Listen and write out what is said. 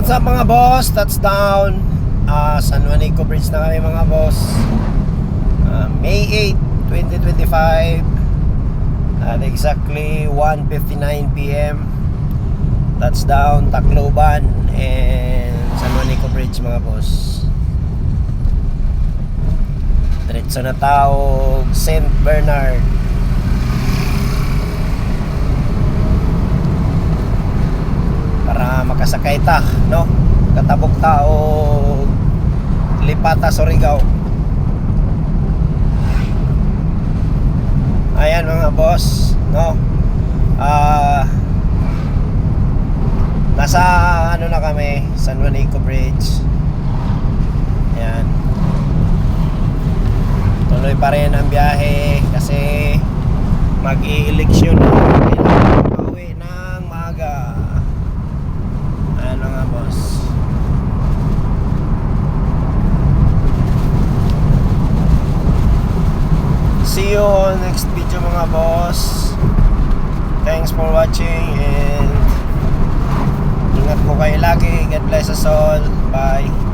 What's up mga boss? Touchdown San Juanico Bridge na kami mga boss. May 8, 2025 at exactly 1:59 PM. Touchdown Tacloban and San Juanico Bridge mga boss. Diretso na tao St. Bernard. Para makasakay ta, no? Katabok tao Lipata, Surigao. Ayan mga boss, no? Nasa ano na kami, San Juanico Bridge. Ayan. Tuloy pa rin ang biyahe kasi mag-i-eleksyon na. Kailangan pauwi ng maaga. Ano nga boss? See you on next video mga boss. Thanks for watching and ingat po kayo lagi. God bless us all. Bye.